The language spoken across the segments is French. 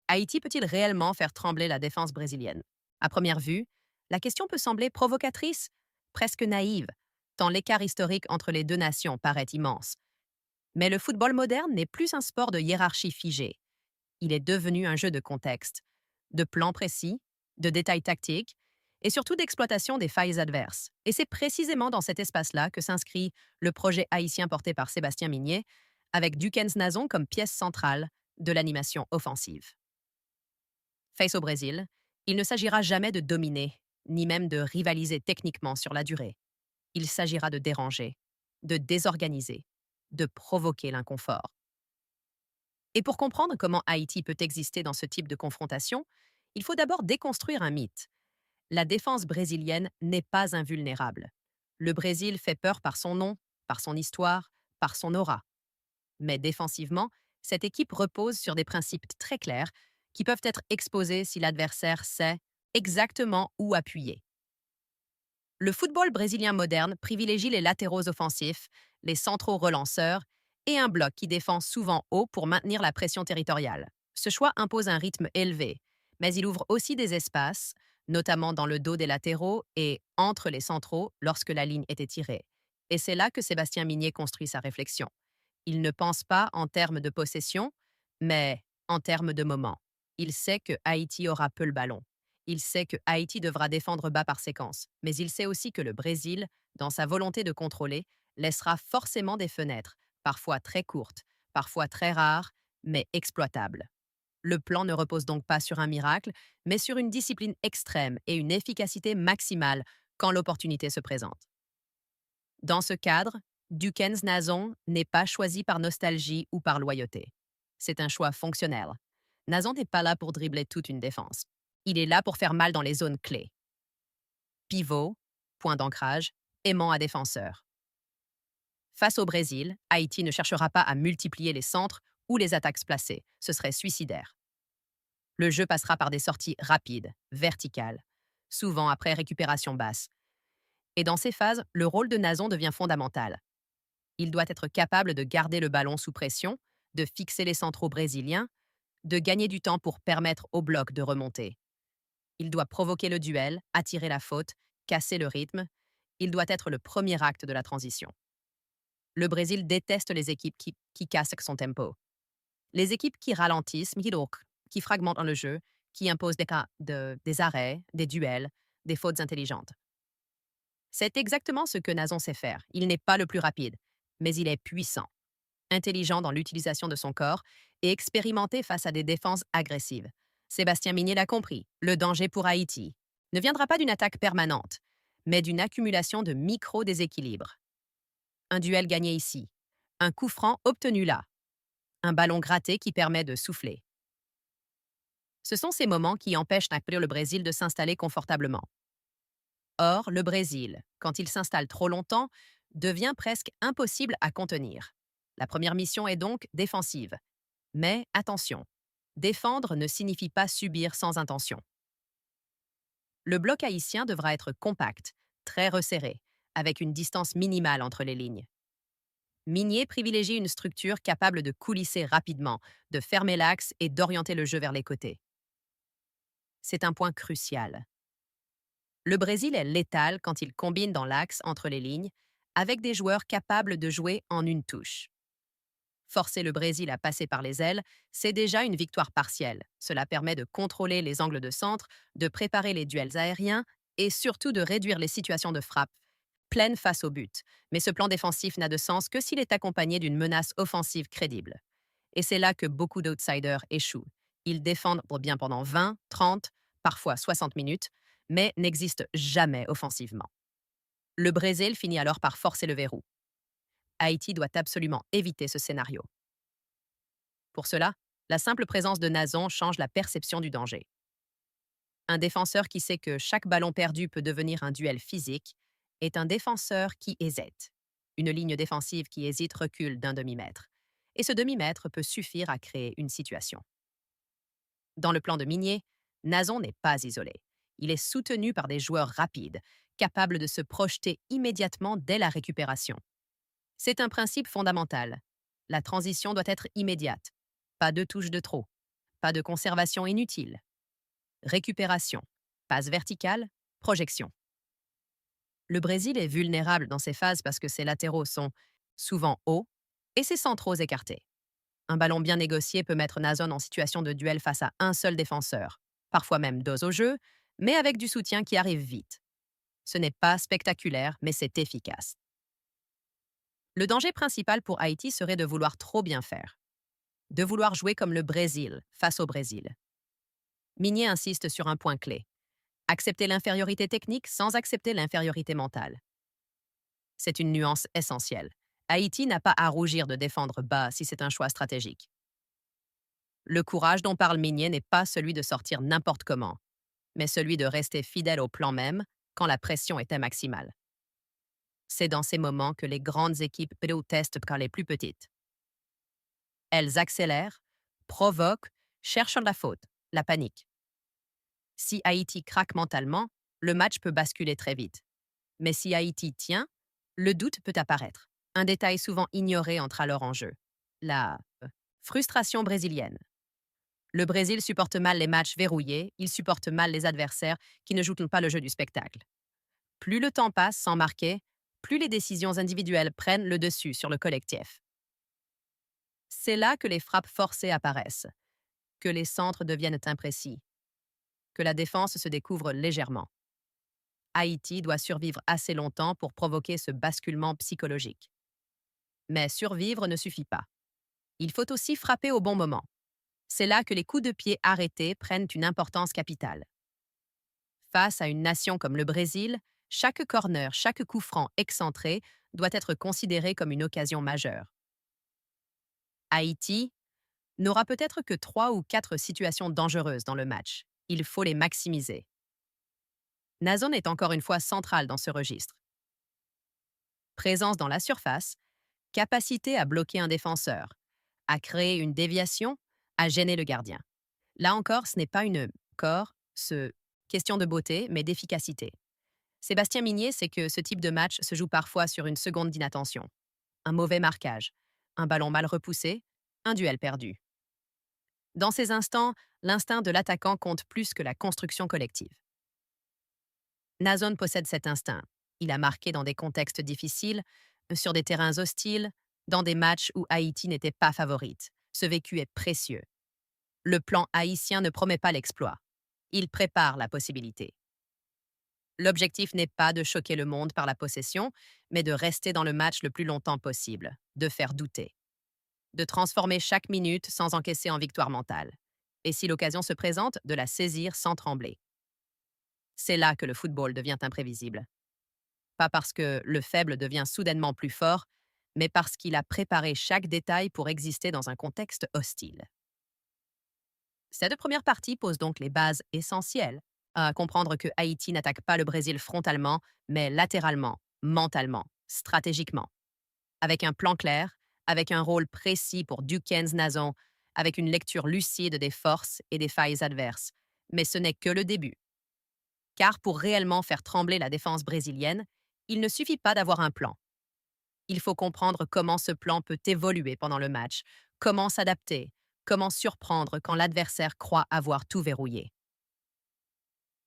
Haïti peut-il réellement faire trembler la défense brésilienne? À première vue, la question peut sembler provocatrice, presque naïve, tant l'écart historique entre les deux nations paraît immense. Mais le football moderne n'est plus un sport de hiérarchie figée. Il est devenu un jeu de contexte, de plans précis, de détails tactiques et surtout d'exploitation des failles adverses. Et c'est précisément dans cet espace-là que s'inscrit le projet haïtien porté par Sébastien Migné, avec Dukens Nazon comme pièce centrale de l'animation offensive. Face au Brésil, il ne s'agira jamais de dominer, ni même de rivaliser techniquement sur la durée. Il s'agira de déranger, de désorganiser, de provoquer l'inconfort. Et pour comprendre comment Haïti peut exister dans ce type de confrontation, il faut d'abord déconstruire un mythe. La défense brésilienne n'est pas invulnérable. Le Brésil fait peur par son nom, par son histoire, par son aura. Mais défensivement, cette équipe repose sur des principes très clairs qui peuvent être exposés si l'adversaire sait exactement où appuyer. Le football brésilien moderne privilégie les latéraux offensifs, les centraux relanceurs et un bloc qui défend souvent haut pour maintenir la pression territoriale. Ce choix impose un rythme élevé, mais il ouvre aussi des espaces, notamment dans le dos des latéraux et entre les centraux lorsque la ligne est étirée. Et c'est là que Sébastien Migné construit sa réflexion. Il ne pense pas en termes de possession, mais en termes de moment. Il sait que Haïti aura peu le ballon. Il sait que Haïti devra défendre bas par séquence, mais il sait aussi que le Brésil, dans sa volonté de contrôler, laissera forcément des fenêtres, parfois très courtes, parfois très rares, mais exploitables. Le plan ne repose donc pas sur un miracle, mais sur une discipline extrême et une efficacité maximale quand l'opportunité se présente. Dans ce cadre, Dukens Nazon n'est pas choisi par nostalgie ou par loyauté. C'est un choix fonctionnel. Nazon n'est pas là pour dribbler toute une défense. Il est là pour faire mal dans les zones clés. Pivot, point d'ancrage, aimant à défenseur. Face au Brésil, Haïti ne cherchera pas à multiplier les centres ou les attaques placées. Ce serait suicidaire. Le jeu passera par des sorties rapides, verticales, souvent après récupération basse. Et dans ces phases, le rôle de Nazon devient fondamental. Il doit être capable de garder le ballon sous pression, de fixer les centraux brésiliens, de gagner du temps pour permettre au bloc de remonter. Il doit provoquer le duel, attirer la faute, casser le rythme. Il doit être le premier acte de la transition. Le Brésil déteste les équipes qui cassent son tempo. Les équipes qui ralentissent, qui fragmentent le jeu, qui imposent des arrêts, des duels, des fautes intelligentes. C'est exactement ce que Nazon sait faire. Il n'est pas le plus rapide, mais il est puissant, intelligent dans l'utilisation de son corps et expérimenté face à des défenses agressives. Sébastien Migné l'a compris, le danger pour Haïti ne viendra pas d'une attaque permanente, mais d'une accumulation de micro-déséquilibres. Un duel gagné ici, un coup franc obtenu là, un ballon gratté qui permet de souffler. Ce sont ces moments qui empêchent le Brésil de s'installer confortablement. Or, le Brésil, quand il s'installe trop longtemps, devient presque impossible à contenir. La première mission est donc défensive. Mais attention, défendre ne signifie pas subir sans intention. Le bloc haïtien devra être compact, très resserré, avec une distance minimale entre les lignes. Migné privilégie une structure capable de coulisser rapidement, de fermer l'axe et d'orienter le jeu vers les côtés. C'est un point crucial. Le Brésil est létal quand il combine dans l'axe entre les lignes, avec des joueurs capables de jouer en une touche. Forcer le Brésil à passer par les ailes, c'est déjà une victoire partielle. Cela permet de contrôler les angles de centre, de préparer les duels aériens et surtout de réduire les situations de frappe pleines face au but. Mais ce plan défensif n'a de sens que s'il est accompagné d'une menace offensive crédible. Et c'est là que beaucoup d'outsiders échouent. Ils défendent bien pendant 20, 30, parfois 60 minutes, mais n'existent jamais offensivement. Le Brésil finit alors par forcer le verrou. Haïti doit absolument éviter ce scénario. Pour cela, la simple présence de Nazon change la perception du danger. Un défenseur qui sait que chaque ballon perdu peut devenir un duel physique est un défenseur qui hésite. Une ligne défensive qui hésite recule d'un demi-mètre. Et ce demi-mètre peut suffire à créer une situation. Dans le plan de Migné, Nazon n'est pas isolé. Il est soutenu par des joueurs rapides, capables de se projeter immédiatement dès la récupération. C'est un principe fondamental. La transition doit être immédiate. Pas de touche de trop. pas de conservation inutile. Récupération, passe verticale, projection. Le Brésil est vulnérable dans ces phases parce que ses latéraux sont souvent hauts et ses centraux écartés. Un ballon bien négocié peut mettre Nazon en situation de duel face à un seul défenseur, parfois même dos au jeu, mais avec du soutien qui arrive vite. Ce n'est pas spectaculaire, mais c'est efficace. Le danger principal pour Haïti serait de vouloir trop bien faire, de vouloir jouer comme le Brésil face au Brésil. Minier insiste sur un point clé: accepter l'infériorité technique sans accepter l'infériorité mentale. C'est une nuance essentielle. Haïti n'a pas à rougir de défendre bas si c'est un choix stratégique. Le courage dont parle Minier n'est pas celui de sortir n'importe comment, mais celui de rester fidèle au plan même quand la pression était maximale. C'est dans ces moments que les grandes équipes testent par les plus petites. Elles accélèrent, provoquent, cherchent la faute, la panique. Si Haïti craque mentalement, le match peut basculer très vite. Mais si Haïti tient, le doute peut apparaître. Un détail souvent ignoré entre alors en jeu: la frustration brésilienne. Le Brésil supporte mal les matchs verrouillés, il supporte mal les adversaires qui ne jouent pas le jeu du spectacle. Plus le temps passe sans marquer, plus les décisions individuelles prennent le dessus sur le collectif. C'est là que les frappes forcées apparaissent, que les centres deviennent imprécis, que la défense se découvre légèrement. Haïti doit survivre assez longtemps pour provoquer ce basculement psychologique. Mais survivre ne suffit pas. Il faut aussi frapper au bon moment. C'est là que les coups de pied arrêtés prennent une importance capitale. Face à une nation comme le Brésil, chaque corner, chaque coup franc excentré doit être considéré comme une occasion majeure. Haïti n'aura peut-être que 3 ou 4 situations dangereuses dans le match. Il faut les maximiser. Nazon est encore une fois central dans ce registre. Présence dans la surface, capacité à bloquer un défenseur, à créer une déviation, à gêner le gardien. Là encore, ce n'est pas une question de beauté, mais d'efficacité. Sébastien Minier sait que ce type de match se joue parfois sur une seconde d'inattention. Un mauvais marquage, un ballon mal repoussé, un duel perdu. Dans ces instants, l'instinct de l'attaquant compte plus que la construction collective. Nazon possède cet instinct. Il a marqué dans des contextes difficiles, sur des terrains hostiles, dans des matchs où Haïti n'était pas favorite. Ce vécu est précieux. Le plan haïtien ne promet pas l'exploit. Il prépare la possibilité. L'objectif n'est pas de choquer le monde par la possession, mais de rester dans le match le plus longtemps possible, de faire douter, de transformer chaque minute sans encaisser en victoire mentale. Et si l'occasion se présente, de la saisir sans trembler. C'est là que le football devient imprévisible. Pas parce que le faible devient soudainement plus fort, mais parce qu'il a préparé chaque détail pour exister dans un contexte hostile. Cette première partie pose donc les bases essentielles à comprendre que Haïti n'attaque pas le Brésil frontalement, mais latéralement, mentalement, stratégiquement. Avec un plan clair, avec un rôle précis pour Dukens Nazon, avec une lecture lucide des forces et des failles adverses. Mais ce n'est que le début. Car pour réellement faire trembler la défense brésilienne, il ne suffit pas d'avoir un plan. Il faut comprendre comment ce plan peut évoluer pendant le match, comment s'adapter, comment surprendre quand l'adversaire croit avoir tout verrouillé.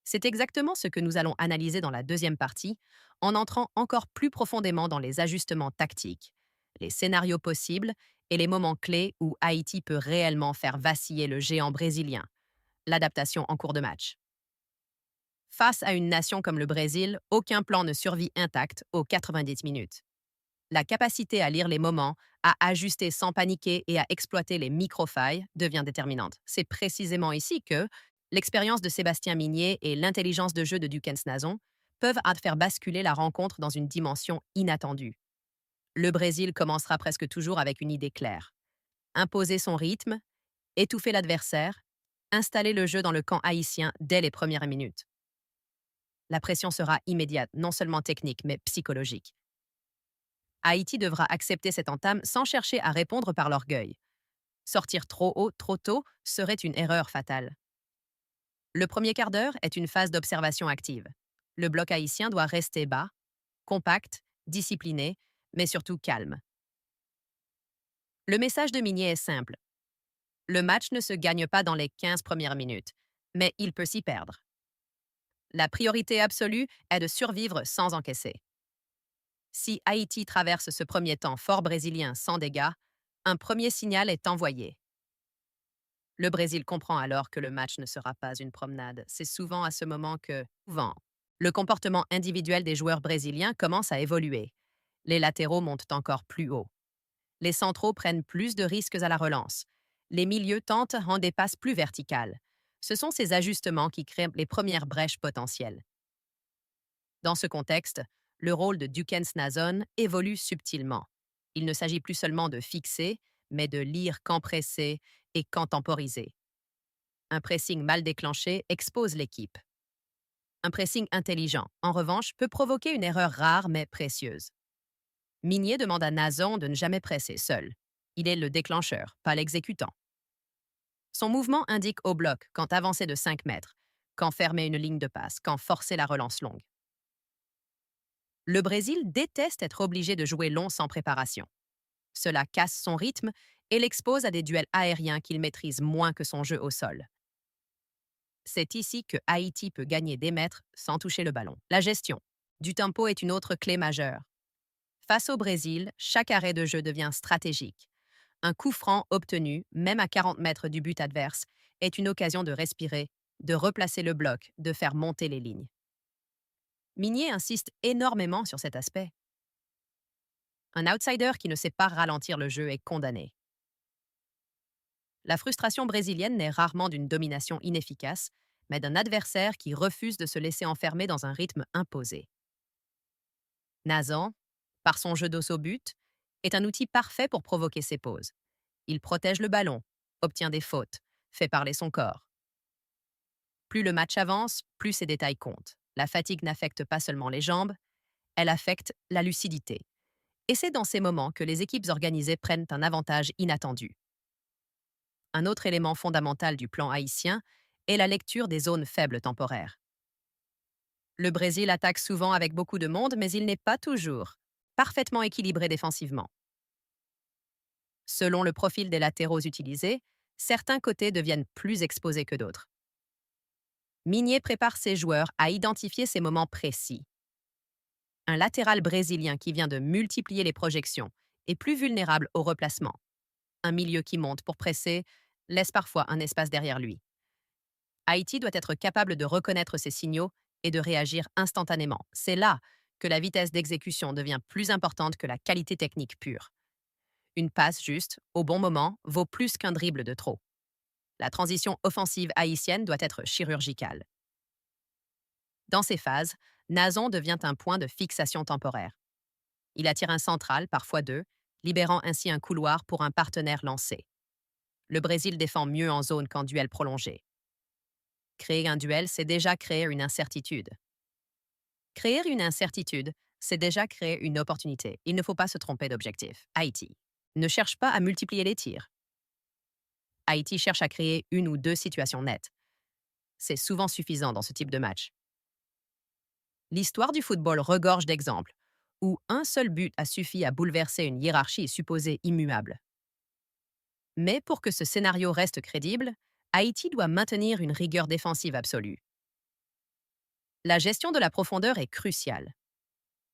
C'est exactement ce que nous allons analyser dans la deuxième partie, en entrant encore plus profondément dans les ajustements tactiques, les scénarios possibles et les moments clés où Haïti peut réellement faire vaciller le géant brésilien, l'adaptation en cours de match. Face à une nation comme le Brésil, aucun plan ne survit intact aux 90 minutes. La capacité à lire les moments, à ajuster sans paniquer et à exploiter les micro-failles devient déterminante. C'est précisément ici que l'expérience de Sébastien Minier et l'intelligence de jeu de Dukens Nazon peuvent faire basculer la rencontre dans une dimension inattendue. Le Brésil commencera presque toujours avec une idée claire: imposer son rythme, étouffer l'adversaire, installer le jeu dans le camp haïtien dès les premières minutes. La pression sera immédiate, non seulement technique, mais psychologique. Haïti devra accepter cette entame sans chercher à répondre par l'orgueil. Sortir trop haut, trop tôt, serait une erreur fatale. Le premier quart d'heure est une phase d'observation active. Le bloc haïtien doit rester bas, compact, discipliné, mais surtout calme. Le message de Minier est simple. Le match ne se gagne pas dans les 15 premières minutes, mais il peut s'y perdre. La priorité absolue est de survivre sans encaisser. Si Haïti traverse ce premier temps fort brésilien sans dégâts, un premier signal est envoyé. Le Brésil comprend alors que le match ne sera pas une promenade. C'est souvent à ce moment que, souvent, le comportement individuel des joueurs brésiliens commence à évoluer. Les latéraux montent encore plus haut. Les centraux prennent plus de risques à la relance. Les milieux tentent en des passes plus verticales. Ce sont ces ajustements qui créent les premières brèches potentielles. Dans ce contexte, le rôle de Dukens Nazon évolue subtilement. Il ne s'agit plus seulement de fixer, mais de lire quand presser et quand temporiser. Un pressing mal déclenché expose l'équipe. Un pressing intelligent, en revanche, peut provoquer une erreur rare mais précieuse. Minier demande à Nazon de ne jamais presser seul. Il est le déclencheur, pas l'exécutant. Son mouvement indique au bloc quand avancer de 5 mètres, quand fermer une ligne de passe, quand forcer la relance longue. Le Brésil déteste être obligé de jouer long sans préparation. Cela casse son rythme et l'expose à des duels aériens qu'il maîtrise moins que son jeu au sol. C'est ici que Haïti peut gagner des mètres sans toucher le ballon. La gestion du tempo est une autre clé majeure. Face au Brésil, chaque arrêt de jeu devient stratégique. Un coup franc obtenu, même à 40 mètres du but adverse, est une occasion de respirer, de replacer le bloc, de faire monter les lignes. Minier insiste énormément sur cet aspect. Un outsider qui ne sait pas ralentir le jeu est condamné. La frustration brésilienne n'est rarement d'une domination inefficace, mais d'un adversaire qui refuse de se laisser enfermer dans un rythme imposé. Nazan, par son jeu dos au but, est un outil parfait pour provoquer ces pauses. Il protège le ballon, obtient des fautes, fait parler son corps. Plus le match avance, plus ces détails comptent. La fatigue n'affecte pas seulement les jambes, elle affecte la lucidité. Et c'est dans ces moments que les équipes organisées prennent un avantage inattendu. Un autre élément fondamental du plan haïtien est la lecture des zones faibles temporaires. Le Brésil attaque souvent avec beaucoup de monde, mais il n'est pas toujours parfaitement équilibré défensivement. Selon le profil des latéraux utilisés, certains côtés deviennent plus exposés que d'autres. Minier prépare ses joueurs à identifier ces moments précis. Un latéral brésilien qui vient de multiplier les projections est plus vulnérable au replacement. Un milieu qui monte pour presser laisse parfois un espace derrière lui. Haïti doit être capable de reconnaître ces signaux et de réagir instantanément. C'est là que la vitesse d'exécution devient plus importante que la qualité technique pure. Une passe juste, au bon moment, vaut plus qu'un dribble de trop. La transition offensive haïtienne doit être chirurgicale. Dans ces phases, Nazon devient un point de fixation temporaire. Il attire un central, parfois deux, libérant ainsi un couloir pour un partenaire lancé. Le Brésil défend mieux en zone qu'en duel prolongé. Créer un duel, c'est déjà créer une incertitude. Créer une incertitude, c'est déjà créer une opportunité. Il ne faut pas se tromper d'objectif. Haïti ne cherche pas à multiplier les tirs. Haïti cherche à créer une ou deux situations nettes. C'est souvent suffisant dans ce type de match. L'histoire du football regorge d'exemples où un seul but a suffi à bouleverser une hiérarchie supposée immuable. Mais pour que ce scénario reste crédible, Haïti doit maintenir une rigueur défensive absolue. La gestion de la profondeur est cruciale.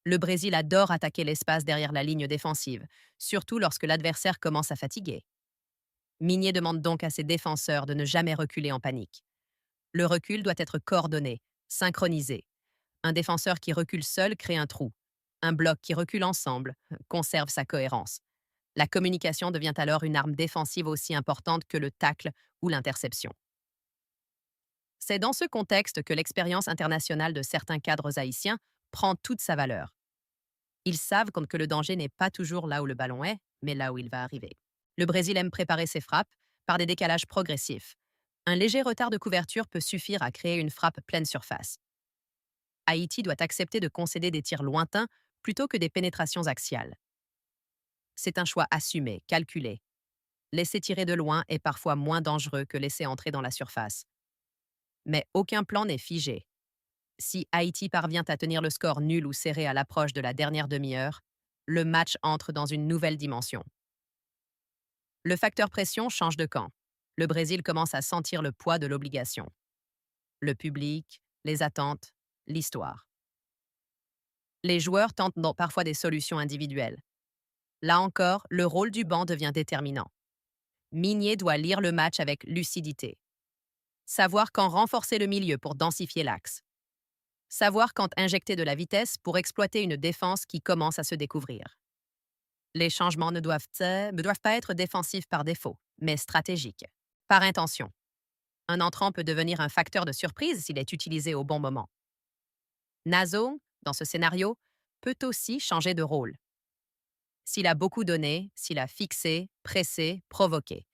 Le Brésil adore attaquer l'espace derrière la ligne défensive, surtout lorsque l'adversaire commence à fatiguer. Minier demande donc à ses défenseurs de ne jamais reculer en panique. Le recul doit être coordonné, synchronisé. Un défenseur qui recule seul crée un trou. Un bloc qui recule ensemble conserve sa cohérence. La communication devient alors une arme défensive aussi importante que le tacle ou l'interception. C'est dans ce contexte que l'expérience internationale de certains cadres haïtiens prend toute sa valeur. Ils savent que le danger n'est pas toujours là où le ballon est, mais là où il va arriver. Le Brésil aime préparer ses frappes par des décalages progressifs. Un léger retard de couverture peut suffire à créer une frappe pleine surface. Haïti doit accepter de concéder des tirs lointains plutôt que des pénétrations axiales. C'est un choix assumé, calculé. Laisser tirer de loin est parfois moins dangereux que laisser entrer dans la surface. Mais aucun plan n'est figé. Si Haïti parvient à tenir le score nul ou serré à l'approche de la dernière demi-heure, le match entre dans une nouvelle dimension. Le facteur pression change de camp. Le Brésil commence à sentir le poids de l'obligation. Le public, les attentes, l'histoire. Les joueurs tentent donc parfois des solutions individuelles. Là encore, le rôle du banc devient déterminant. Migné doit lire le match avec lucidité. Savoir quand renforcer le milieu pour densifier l'axe. Savoir quand injecter de la vitesse pour exploiter une défense qui commence à se découvrir. Les changements ne doivent pas être défensifs par défaut, mais stratégiques, par intention. Un entrant peut devenir un facteur de surprise s'il est utilisé au bon moment. Nazo, dans ce scénario, peut aussi changer de rôle. S'il a beaucoup donné, s'il a fixé, pressé, provoqué,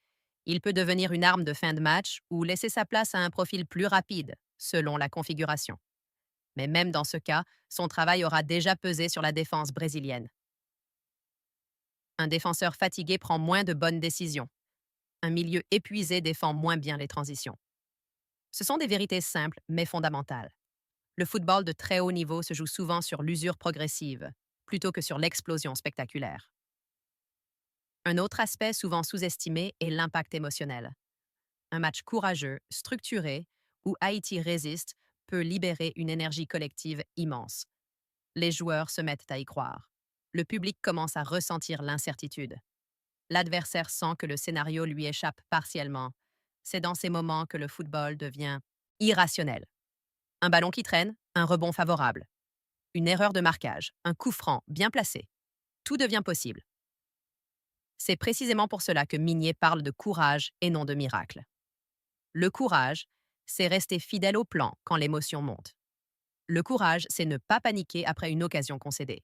il peut devenir une arme de fin de match ou laisser sa place à un profil plus rapide, selon la configuration. Mais même dans ce cas, son travail aura déjà pesé sur la défense brésilienne. Un défenseur fatigué prend moins de bonnes décisions. Un milieu épuisé défend moins bien les transitions. Ce sont des vérités simples mais fondamentales. Le football de très haut niveau se joue souvent sur l'usure progressive, plutôt que sur l'explosion spectaculaire. Un autre aspect souvent sous-estimé est l'impact émotionnel. Un match courageux, structuré, où Haïti résiste, peut libérer une énergie collective immense. Les joueurs se mettent à y croire. Le public commence à ressentir l'incertitude. L'adversaire sent que le scénario lui échappe partiellement. C'est dans ces moments que le football devient irrationnel. Un ballon qui traîne, un rebond favorable. Une erreur de marquage, un coup franc bien placé. Tout devient possible. C'est précisément pour cela que Migné parle de courage et non de miracle. Le courage, c'est rester fidèle au plan quand l'émotion monte. Le courage, c'est ne pas paniquer après une occasion concédée.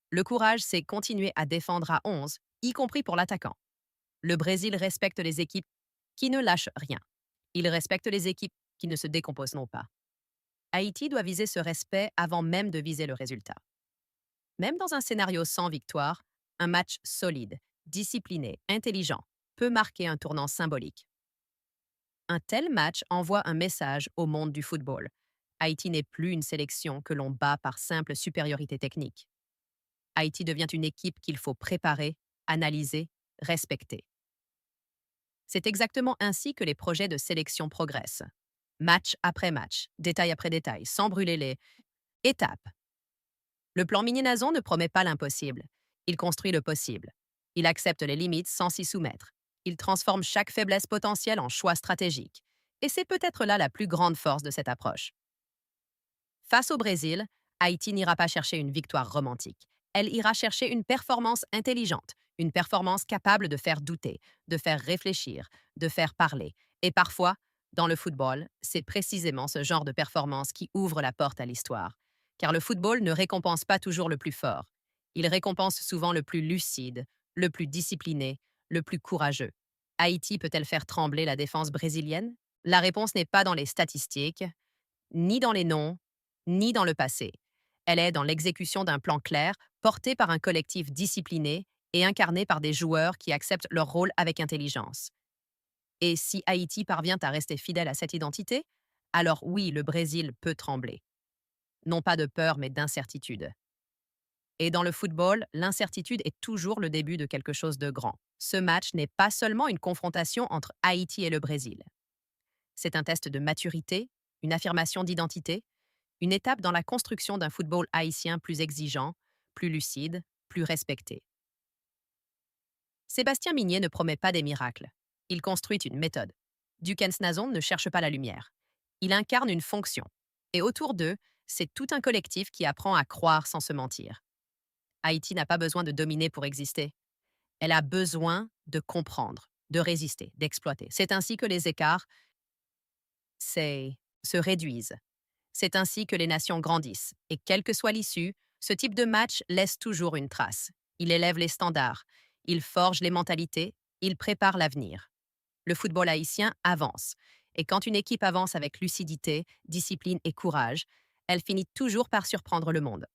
Le courage, c'est continuer à défendre à 11, y compris pour l'attaquant. Le Brésil respecte les équipes qui ne lâchent rien. Il respecte les équipes qui ne se décomposent non pas. Haïti doit viser ce respect avant même de viser le résultat. Même dans un scénario sans victoire, un match solide, discipliné, intelligent peut marquer un tournant symbolique. Un tel match envoie un message au monde du football. Haïti n'est plus une sélection que l'on bat par simple supériorité technique. Haïti devient une équipe qu'il faut préparer, analyser, respecter. C'est exactement ainsi que les projets de sélection progressent. Match après match, détail après détail, sans brûler les étapes. Le plan Migné-Nazon ne promet pas l'impossible. Il construit le possible. Il accepte les limites sans s'y soumettre. Il transforme chaque faiblesse potentielle en choix stratégique. Et c'est peut-être là la plus grande force de cette approche. Face au Brésil, Haïti n'ira pas chercher une victoire romantique. Elle ira chercher une performance intelligente, une performance capable de faire douter, de faire réfléchir, de faire parler. Et parfois, dans le football, c'est précisément ce genre de performance qui ouvre la porte à l'histoire. Car le football ne récompense pas toujours le plus fort. Il récompense souvent le plus lucide, le plus discipliné, le plus courageux. Haïti peut-elle faire trembler la défense brésilienne? La réponse n'est pas dans les statistiques, ni dans les noms, ni dans le passé. Elle est dans l'exécution d'un plan clair, porté par un collectif discipliné et incarné par des joueurs qui acceptent leur rôle avec intelligence. Et si Haïti parvient à rester fidèle à cette identité, alors oui, le Brésil peut trembler. Non pas de peur, mais d'incertitude. Et dans le football, l'incertitude est toujours le début de quelque chose de grand. Ce match n'est pas seulement une confrontation entre Haïti et le Brésil. C'est un test de maturité, une affirmation d'identité, une étape dans la construction d'un football haïtien plus exigeant, plus lucide, plus respecté. Sébastien Migné ne promet pas des miracles. Il construit une méthode. Dukens Nazon ne cherche pas la lumière. Il incarne une fonction. Et autour d'eux, c'est tout un collectif qui apprend à croire sans se mentir. Haïti n'a pas besoin de dominer pour exister. Elle a besoin de comprendre, de résister, d'exploiter. C'est ainsi que les écarts se réduisent. C'est ainsi que les nations grandissent. Et quelle que soit l'issue, ce type de match laisse toujours une trace. Il élève les standards, il forge les mentalités, il prépare l'avenir. Le football haïtien avance. Et quand une équipe avance avec lucidité, discipline et courage, elle finit toujours par surprendre le monde.